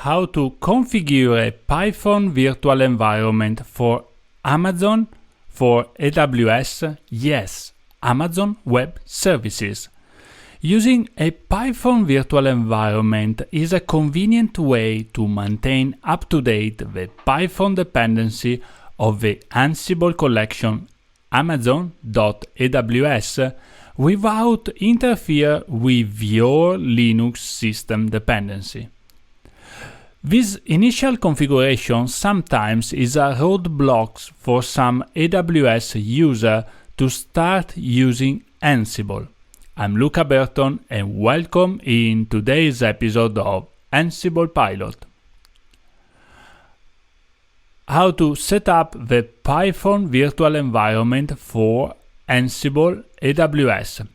how to configure a Python virtual environment for Amazon, for AWS, yes, Amazon Web Services. Using a Python virtual environment is a convenient way to maintain up-to-date the Python dependency of the Ansible collection amazon.aws without interfere with your Linux system dependency. This initial configuration sometimes is a roadblock for some AWS user to start using Ansible. I'm Luca Berton and welcome in today's episode of Ansible Pilot. How to set up the Python virtual environment for Ansible AWS.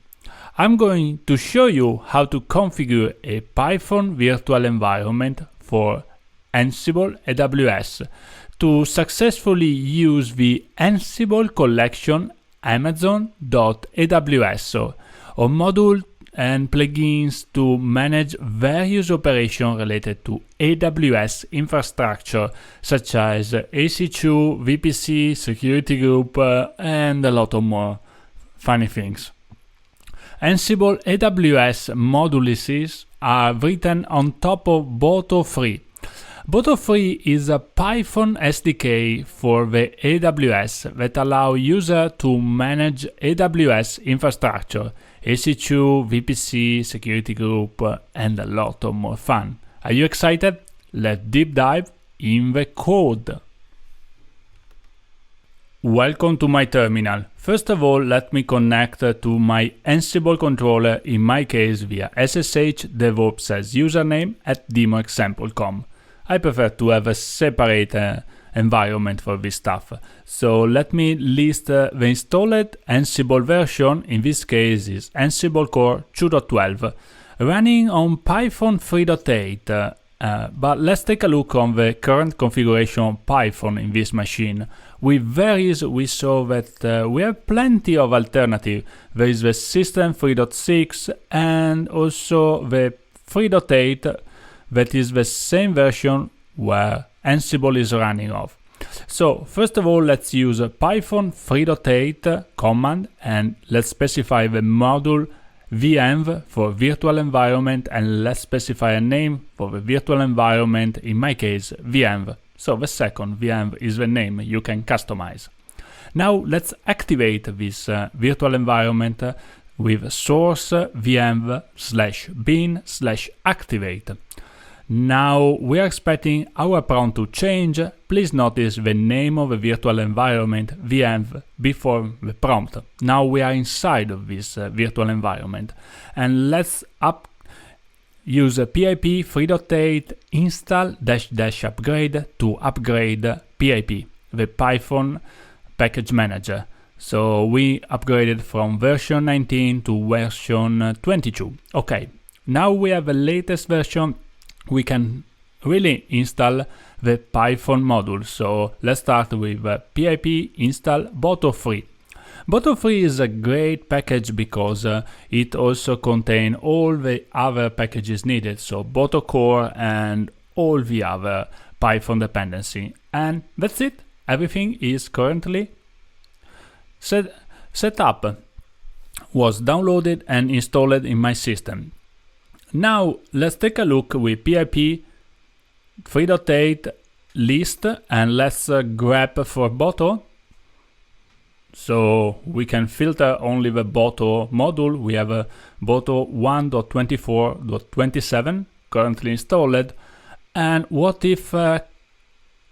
I'm going to show you how to configure a Python virtual environment for Ansible AWS to successfully use the Ansible collection amazon.aws or module and plugins to manage various operations related to AWS infrastructure such as EC2, VPC, security group, and a lot of more funny things. Ansible AWS modules are written on top of Boto3. Boto3 is a Python SDK for the AWS that allows users to manage AWS infrastructure, EC2, VPC, security group, and a lot of more fun. Are you excited? Let's deep dive in the code. Welcome to my terminal. First of all, let me connect to my Ansible controller, in my case via SSH DevOps as username at demoexample.com. I prefer to have a separate environment for this stuff. So let me list the installed Ansible version, in this case is Ansible Core 2.12, running on Python 3.8. But let's take a look on the current configuration of Python in this machine. With varies, we saw that we have plenty of alternatives. There is the System 3.6 and also the 3.8 that is the same version where Ansible is running off. So first of all, let's use a Python 3.8 command and let's specify the module venv for virtual environment and let's specify a name for the virtual environment, in my case venv. So the second venv is the name you can customize. Now let's activate this virtual environment with source venv/bin/activate. Now we are expecting our prompt to change. Please notice the name of the virtual environment venv before the prompt. Now we are inside of this virtual environment and let's use a pip 3.8 install -- upgrade to upgrade pip, the Python package manager. So we upgraded from version 19 to version 22. Okay, now we have the latest version. We can really install the Python module. So let's start with pip install Boto3. Boto3 is a great package because it also contains all the other packages needed. So Boto Core and all the other Python dependency. And that's it. Everything is currently set up, was downloaded and installed in my system. Now let's take a look with pip 3.8 list and let's grab for Boto. So we can filter only the Boto module. We have a Boto 1.24.27 currently installed. And what if a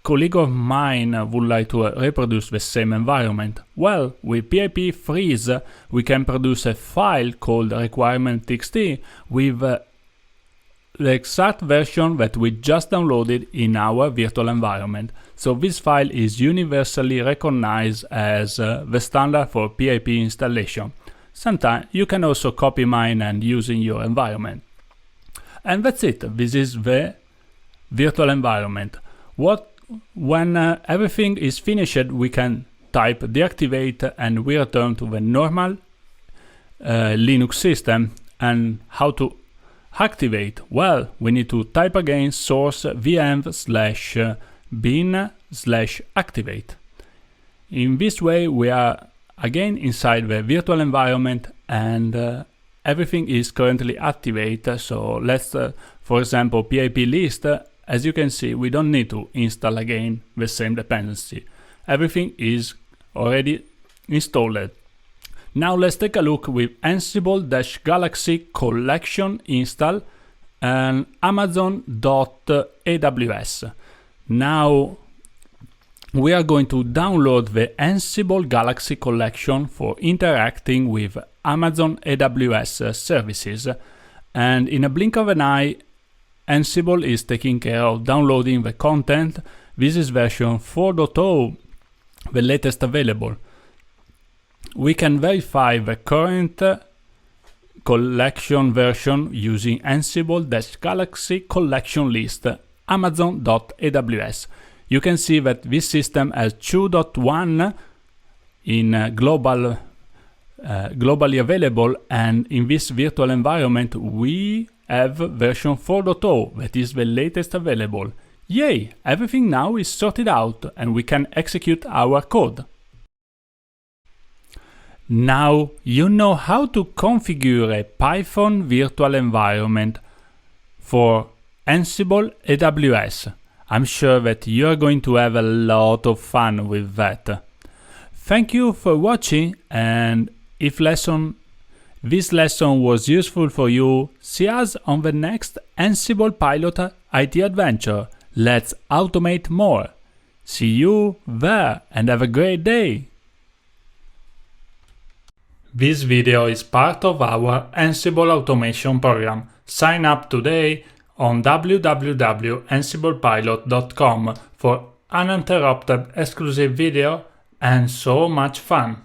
colleague of mine would like to reproduce the same environment? Well, with pip freeze we can produce a file called requirement.txt with the exact version that we just downloaded in our virtual environment. So this file is universally recognized as the standard for pip installation. Sometimes you can also copy mine and use in your environment. And that's it. This is the virtual environment. When everything is finished, we can type deactivate and we return to the normal Linux system. And how activate? Well, we need to type again source vm/bin/activate. In this way, we are again inside the virtual environment and everything is currently activated. So let's, for example, pip list. As you can see, we don't need to install again the same dependency. Everything is already installed. Now let's take a look with ansible-galaxy collection install and amazon.aws. Now we are going to download the Ansible Galaxy collection for interacting with Amazon AWS services, and in a blink of an eye, Ansible is taking care of downloading the content. This is version 4.0, the latest available. We can verify the current collection version using Ansible-Galaxy collection list amazon.aws. You can see that this system has 2.1 in globally available, and in this virtual environment we have version 4.0, that is the latest available. Yay! Everything now is sorted out and we can execute our code. Now you know how to configure a Python virtual environment for Ansible AWS. I'm sure that you are going to have a lot of fun with that. Thank you for watching, and if this lesson was useful for you, see us on the next Ansible Pilot IT adventure. Let's automate more. See you there and have a great day. This video is part of our Ansible automation program. Sign up today on www.ansiblepilot.com for uninterrupted exclusive video and so much fun.